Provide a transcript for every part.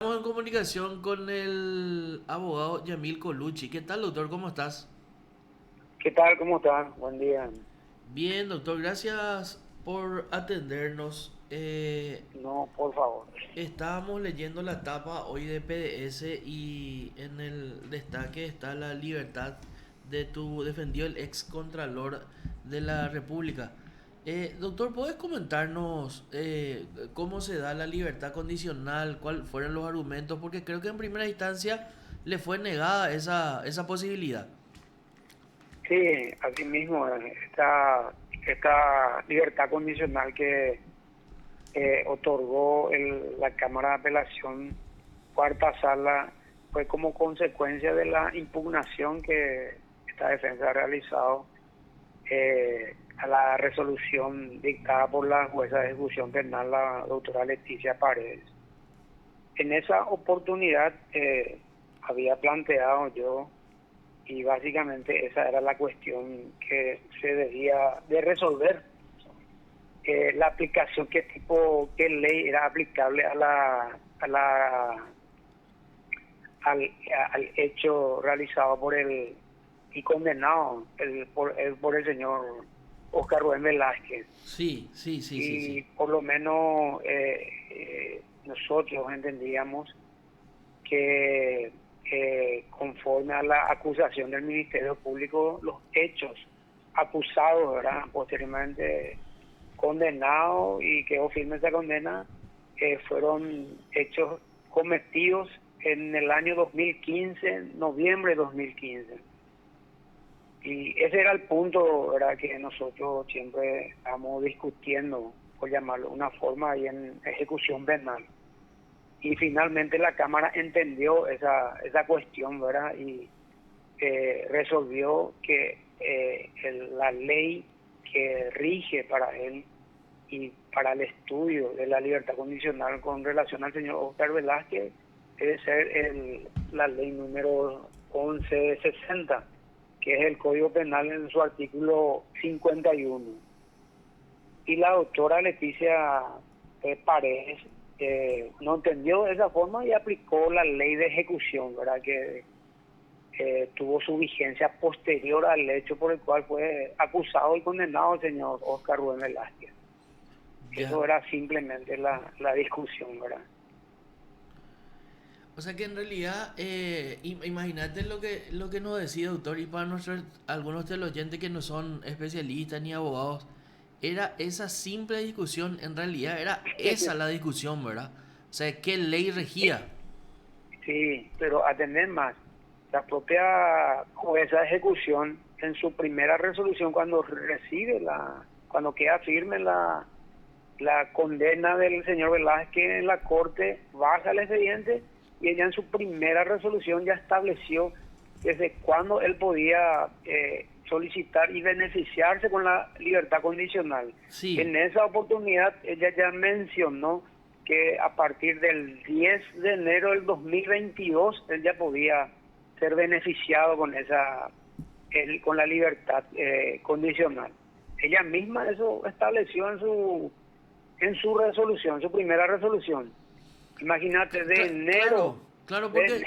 Estamos en comunicación con el abogado Yamil Colucci. ¿Qué tal, doctor? ¿Cómo estás? ¿Qué tal? ¿Cómo estás? Buen día. Bien, doctor. Gracias por atendernos. No, por favor. Estábamos leyendo la tapa hoy de PDS y en el destaque está la libertad de tu defendido el ex contralor de la República. Doctor, ¿puedes comentarnos cómo se da la libertad condicional? ¿Cuáles fueron los argumentos? Porque creo que en primera instancia le fue negada esa posibilidad. Sí, así mismo, esta libertad condicional que otorgó la Cámara de Apelación Cuarta Sala fue como consecuencia de la impugnación que esta defensa ha realizado a la resolución dictada por la jueza de ejecución penal, la doctora Leticia Paredes. En esa oportunidad había planteado yo. Y básicamente esa era la cuestión que se debía de resolver. La aplicación, qué ley era aplicable al, al hecho realizado por y condenado por el señor Oscar Rubén Velázquez. Sí, sí, sí, sí, sí. Y por lo menos nosotros entendíamos que conforme a la acusación del Ministerio Público, los hechos acusados, ¿verdad? Posteriormente condenados y quedó firme esa condena, fueron hechos cometidos en el año 2015, noviembre de 2015. Y ese era el punto, ¿verdad?, que nosotros siempre estamos discutiendo, por llamarlo de una forma, ahí en ejecución penal. Y finalmente la Cámara entendió esa cuestión, ¿verdad? Y resolvió que la ley que rige para él y para el estudio de la libertad condicional con relación al señor Oscar Velázquez debe ser la ley número 1160, que es el Código Penal en su artículo 51. Y la doctora Leticia Paredes no entendió de esa forma y aplicó la ley de ejecución, ¿verdad? Que tuvo su vigencia posterior al hecho por el cual fue acusado y condenado el señor Oscar Rubén Velázquez. Ya. Eso era simplemente la discusión, ¿verdad? O sea que en realidad, imagínate lo que nos decía doctor, y para algunos de los oyentes que no son especialistas ni abogados, era esa simple discusión, en realidad era esa la discusión, ¿verdad? O sea, ¿qué ley regía? Sí, pero atender más. La propia jueza de ejecución, en su primera resolución, cuando cuando queda firme la condena del señor Velázquez en la corte, baja el expediente y ella en su primera resolución ya estableció desde cuándo él podía solicitar y beneficiarse con la libertad condicional. Sí, En esa oportunidad ella ya mencionó que a partir del 10 de enero del 2022 él ya podía ser beneficiado con con la libertad condicional. Ella misma eso estableció en su resolución, su primera resolución. Imagínate, de enero, claro, claro, de, porque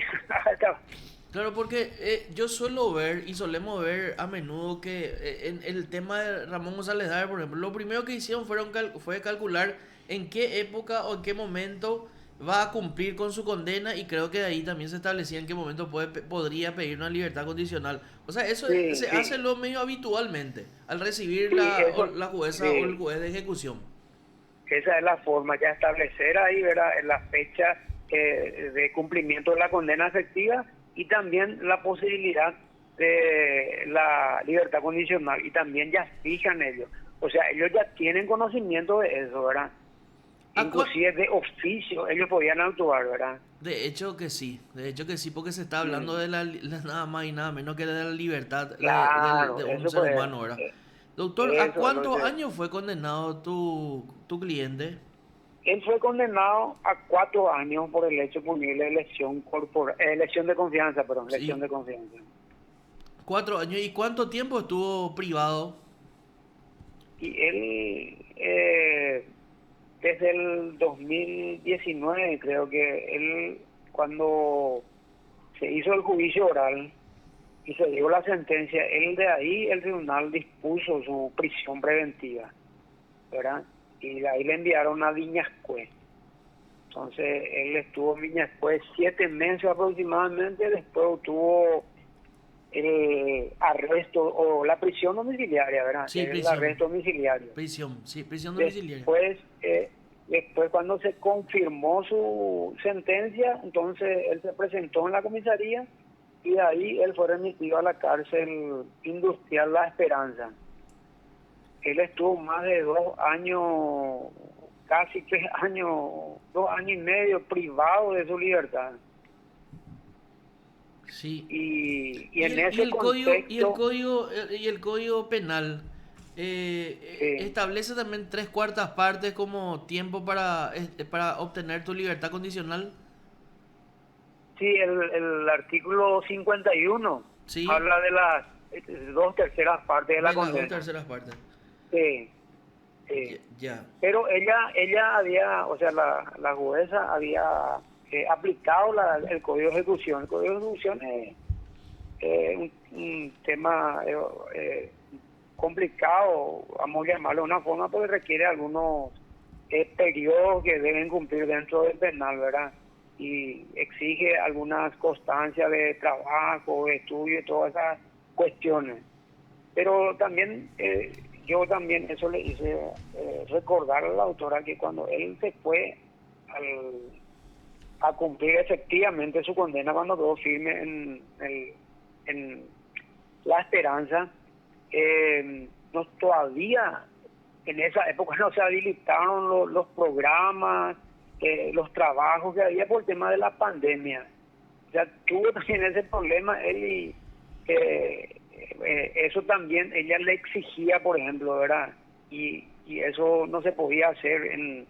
claro, porque yo suelo ver y solemos ver a menudo que en el tema de Ramón González Dar, por ejemplo, lo primero que hicieron fue calcular en qué época o en qué momento va a cumplir con su condena, y creo que de ahí también se establecía en qué momento podría pedir una libertad condicional. O sea, eso sí, se hace sí, lo medio habitualmente al recibir sí, la jueza o el sí, juez de ejecución. esa es la forma, ya establecer ahí, ¿verdad?, en la fecha de cumplimiento de la condena efectiva y también la posibilidad de la libertad condicional y también ya fijan ellos. O sea, ellos ya tienen conocimiento de eso, ¿verdad? ¿A cuán- Inclusive de oficio ellos podían actuar, ¿verdad? De hecho que sí, porque se está hablando Mm, de nada más y nada menos que de la libertad de claro, un eso ser pues, humano, ¿verdad? eh, Doctor, ¿a eso es lo cuántos que... años fue condenado tu cliente? Él fue condenado a 4 años por el hecho punible de lesión corporal, lesión de confianza, perdón, lesión Sí, de confianza. 4 años. ¿Y cuánto tiempo estuvo privado? Y él desde el 2019, creo que él, cuando se hizo el juicio oral y se dio la sentencia, él de ahí, el tribunal dispuso su prisión preventiva, ¿verdad? Y de ahí le enviaron a Viñascué. Entonces, él estuvo en Viñascué 7 meses aproximadamente, después obtuvo el arresto o la prisión domiciliaria, ¿verdad? Sí, El arresto domiciliario. Prisión domiciliaria. Después cuando se confirmó su sentencia, entonces él se presentó en la comisaría y de ahí él fue remitido a la cárcel industrial La Esperanza. Él estuvo más de 2 años, casi 3 años, 2 años y medio privado de su libertad. Sí. Y en ese contexto... Y el código penal Sí, establece también 3/4 partes como tiempo para obtener tu libertad condicional. sí, el artículo 51 Sí, habla de las 2/3 partes de la de las dos condena. terceras partes. Sí, Ya, sí. ya. Pero ella había, o sea, la jueza había aplicado el Código de Ejecución. El Código de Ejecución es un tema complicado, vamos a llamarlo de una forma, porque requiere algunos periodos que deben cumplir dentro del penal, ¿verdad? Y exige algunas constancias de trabajo, de estudio y todas esas cuestiones. Pero también yo también eso le hice recordar a la autora que cuando él se fue a cumplir efectivamente su condena, cuando quedó firme en La Esperanza, no, todavía en esa época no se habilitaron los programas, los trabajos que había por el tema de la pandemia. O sea, tuvo también ese problema él y eso también ella le exigía, por ejemplo, ¿verdad? Y eso no se podía hacer en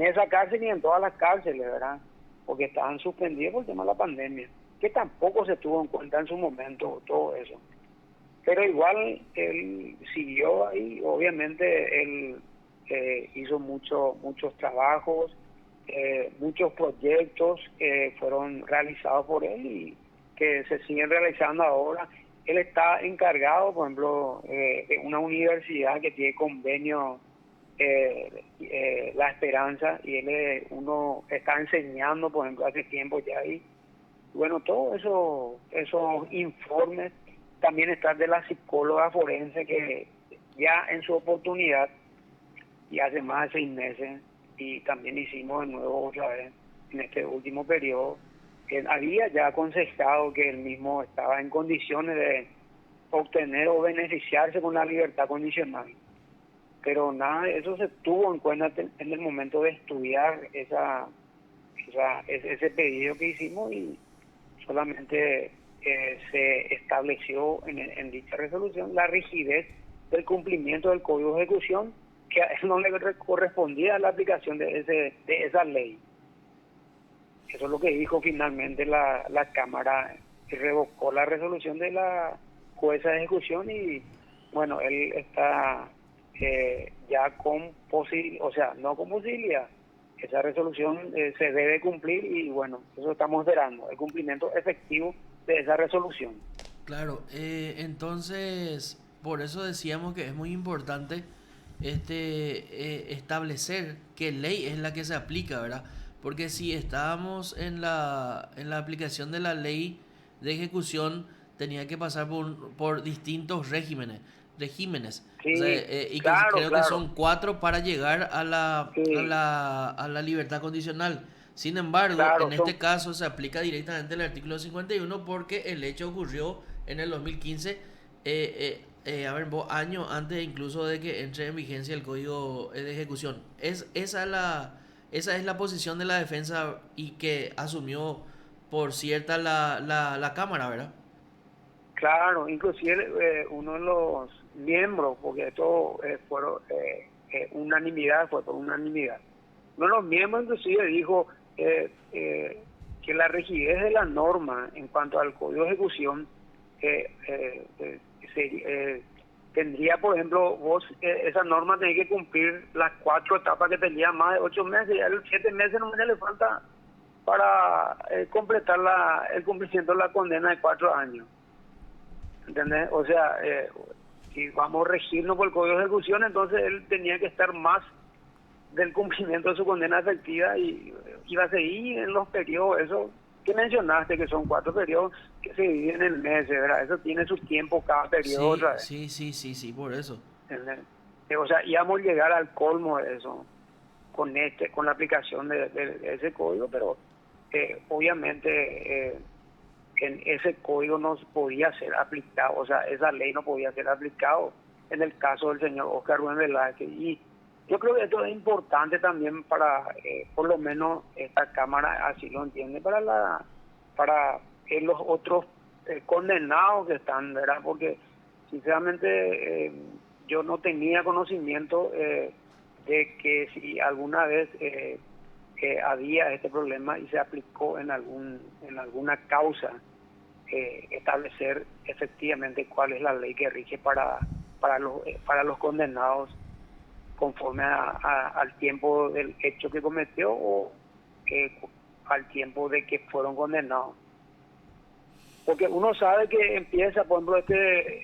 esa cárcel ni en todas las cárceles, ¿verdad? Porque estaban suspendidos por el tema de la pandemia, que tampoco se tuvo en cuenta en su momento todo eso. Pero igual él siguió ahí, obviamente él hizo muchos trabajos, muchos proyectos que fueron realizados por él y que se siguen realizando ahora. Él está encargado, por ejemplo, de una universidad que tiene convenio La Esperanza, y él uno está enseñando, por ejemplo, hace tiempo ya ahí. Bueno, todos esos informes. También está de la psicóloga forense que ya en su oportunidad, y hace más de 6 meses, y también hicimos de nuevo otra vez en este último periodo, que había ya aconsejado que él mismo estaba en condiciones de obtener o beneficiarse con la libertad condicional. Pero nada de eso se tuvo en cuenta en el momento de estudiar ese pedido que hicimos, y solamente se estableció en dicha resolución la rigidez del cumplimiento del Código de Ejecución, que a él no le correspondía a la aplicación de esa ley. Eso es lo que dijo finalmente la Cámara, que revocó la resolución de la jueza de ejecución, y bueno, él está ya con posibilidad, o sea, no con posibilidad. Esa resolución se debe cumplir y bueno, eso estamos esperando, el cumplimiento efectivo de esa resolución. Claro, entonces por eso decíamos que es muy importante establecer qué ley es la que se aplica, ¿verdad? Porque si estábamos en la aplicación de la ley de ejecución, tenía que pasar por distintos regímenes. O sea, Sí, y que claro, creo que claro. son 4 para llegar Sí, a la libertad condicional. Sin embargo, en claro, este son, caso se aplica directamente el artículo 51 porque el hecho ocurrió en el 2015, a ver, años antes incluso de que entre en vigencia el código de ejecución. Esa es la posición de la defensa y que asumió por cierta la Cámara, ¿verdad? claro, inclusive uno de los miembros, porque esto fueron unanimidad, fue por unanimidad. Uno de los miembros inclusive dijo que la rigidez de la norma en cuanto al Código de Ejecución eh, eh, se- eh, tendría, por ejemplo, vos esa norma tenés que cumplir las 4 etapas que tenía más de 8 meses, y a los 7 meses no le falta para completar el cumplimiento de la condena de 4 años. ¿Entendés? O sea, si vamos a regirnos por el Código de Ejecución, entonces él tenía que estar más del cumplimiento de su condena efectiva y iba a seguir en los periodos, eso que mencionaste, que son 4 periodos que se dividen en meses, ¿verdad? Eso tiene su tiempo cada periodo Sí, otra vez. sí, por eso. ¿Entendés? O sea, íbamos a llegar al colmo de eso con la aplicación de ese código, pero obviamente en ese código no podía ser aplicado, o sea, esa ley no podía ser aplicado en el caso del señor Oscar Rubén Velázquez. Y yo creo que esto es importante también para, por lo menos esta Cámara así lo entiende, para los otros condenados que están, ¿verdad? Porque sinceramente yo no tenía conocimiento de que si alguna vez había este problema y se aplicó en alguna causa, establecer efectivamente cuál es la ley que rige para los condenados conforme al tiempo del hecho que cometió o al tiempo de que fueron condenados. Porque uno sabe que empieza, por ejemplo,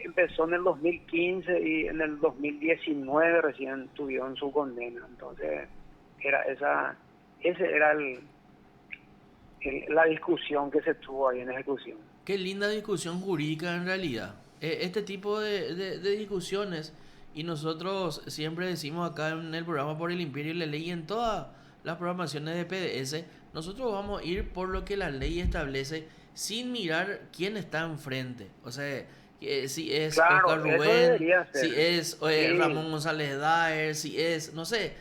empezó en el 2015 y en el 2019 recién tuvieron su condena. Entonces, ese era la discusión que se tuvo ahí en ejecución. Qué linda discusión jurídica en realidad. Este tipo de discusiones, y nosotros siempre decimos acá en el programa Por el Imperio y la Ley y en todas las programaciones de PDS, nosotros vamos a ir por lo que la ley establece sin mirar quién está enfrente. O sea, si es Claro, Oscar eso Rubén, debería ser. si es Sí, Ramón González Daer, si es, no sé,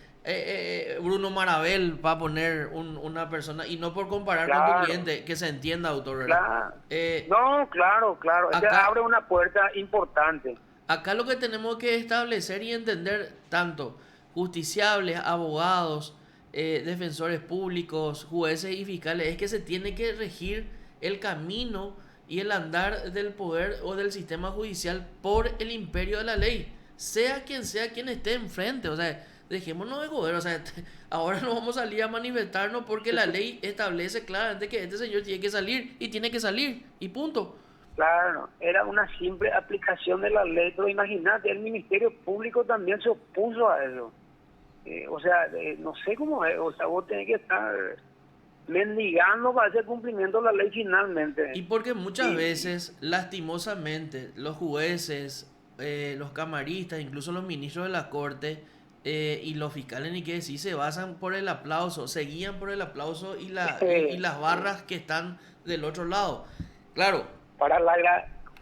Bruno Marabel, para poner una persona, y no por comparar con tu claro, cliente, que se entienda, autor, ¿verdad? claro. Eh, No, claro. Eso acá, abre una puerta importante. acá lo que tenemos que establecer y entender, tanto justiciables, abogados, defensores públicos, jueces y fiscales, es que se tiene que regir el camino y el andar del poder o del sistema judicial por el imperio de la ley, sea quien esté enfrente. O sea, dejémonos de joder. O sea, ahora no vamos a salir a manifestarnos porque la ley establece claramente que este señor tiene que salir y tiene que salir y punto. Claro, era una simple aplicación de la ley, pero imagínate, el Ministerio Público también se opuso a eso. O sea, no sé cómo es, o sea, vos tenés que estar mendigando para hacer cumplimiento de la ley finalmente. Y porque muchas Y veces, lastimosamente, los jueces, los camaristas, incluso los ministros de la corte y los fiscales, ni qué decir, se basan por el aplauso, se guían por el aplauso y las barras que están del otro lado. Claro, para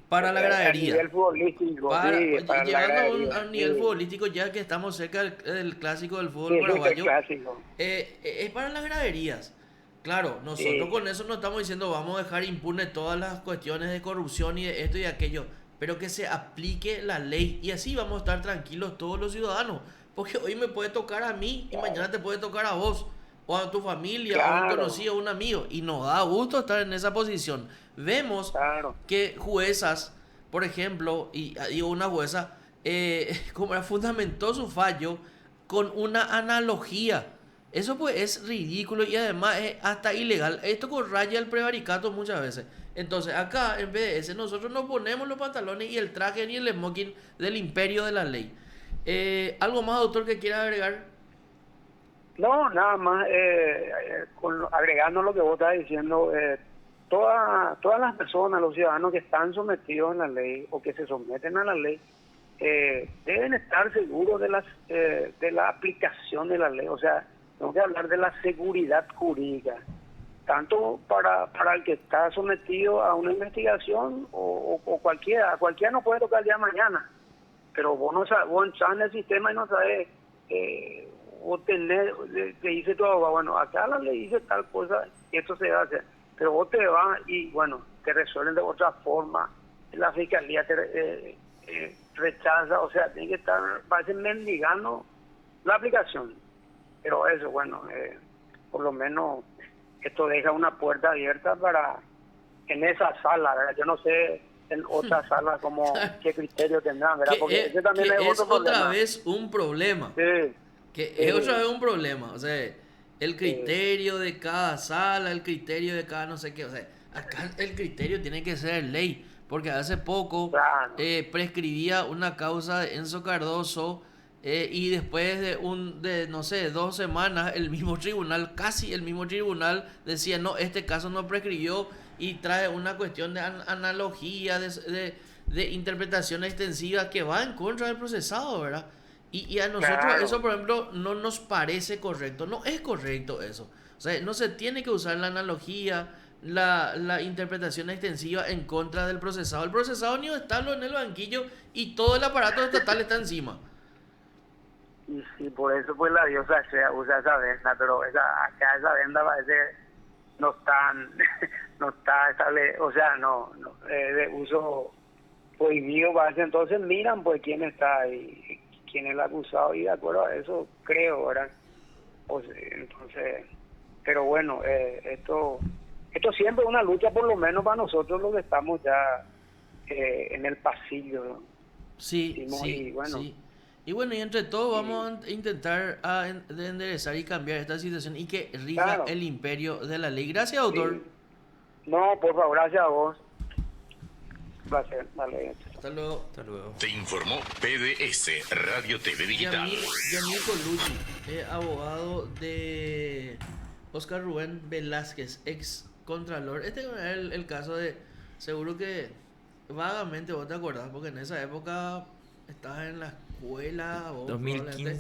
para la a gradería. nivel futbolístico, sí, para la Llegando gradería, a un nivel sí, futbolístico, ya que estamos cerca del clásico del sí, fútbol el paraguayo, clásico, es para las graderías. Claro, nosotros sí, con eso no estamos diciendo vamos a dejar impune todas las cuestiones de corrupción y de esto y de aquello, pero que se aplique la ley y así vamos a estar tranquilos todos los ciudadanos. Porque hoy me puede tocar a mí y claro, mañana te puede tocar a vos, o a tu familia, a un claro, conocido, a un amigo, y nos da gusto estar en esa posición. Vemos claro, que juezas, por ejemplo, y digo una jueza, como fundamentó su fallo con una analogía. Eso pues es ridículo y además es hasta ilegal. Esto con raya el prevaricato muchas veces. Entonces acá en BDS nosotros no ponemos los pantalones y el traje ni el smoking del imperio de la ley. ¿Algo más, doctor, que quiera agregar? No, nada más, agregando lo que vos estás diciendo, todas las personas, los ciudadanos que están sometidos a la ley o que se someten a la ley, deben estar seguros de la aplicación de la ley. O sea, tengo que hablar de la seguridad jurídica, tanto para el que está sometido a una investigación o cualquiera nos puede tocar el día de mañana, pero vos no sabes, vos entras en el sistema y no sabes, vos tenés, te dice tu abogado, bueno, acá la ley dice tal cosa, y esto se hace, pero vos te vas y bueno, te resuelven de otra forma, la fiscalía te rechaza, o sea, tiene que estar, parece mendigando la aplicación, pero eso, bueno, por lo menos esto deja una puerta abierta para, en esa sala, ¿verdad? Yo no sé en otra sala, como qué criterio tendrán, ¿verdad? Porque ese también que es es otro otra problema. vez un problema. Sí, Que es sí, otra vez un problema. O sea, el sí, criterio de cada sala, el criterio de cada no sé qué. O sea, acá el criterio tiene que ser ley. Porque hace poco claro, prescribía una causa de Enzo Cardoso y después de no sé, 2 semanas, el mismo tribunal, casi el mismo tribunal, decía, no, este caso no prescribió y trae una cuestión de analogía, de interpretación extensiva que va en contra del procesado, ¿verdad? Y a nosotros eso, claro. por ejemplo, no nos parece correcto. No es correcto eso. O sea, no se tiene que usar la analogía, la interpretación extensiva en contra del procesado. El procesado ni está en el banquillo y todo el aparato estatal está encima. Y sí, por eso pues la diosa sea usa esa venda, pero acá esa venda parece no están, no está estable, o sea, no de uso prohibido parece. Entonces miran pues quién está y quién es el acusado, y de acuerdo a eso creo, ¿verdad? O sea, entonces, pero bueno, esto siempre es una lucha, por lo menos para nosotros los que estamos ya en el pasillo, ¿no? Sí, sí, Y bueno, sí. Y bueno, y entre todos y vamos a intentar de enderezar y cambiar esta situación y que rija claro, el imperio de la ley. Gracias, autor. y no, por favor, gracias a vos. Un placer, vale. Hasta luego. Hasta luego. Te informó PDS Radio TV Digital. Yamil Colucci, abogado de Oscar Rubén Velázquez, ex contralor. Este es el caso de, seguro que vagamente vos te acordás, porque en esa época estabas en la escuela, vos 2015.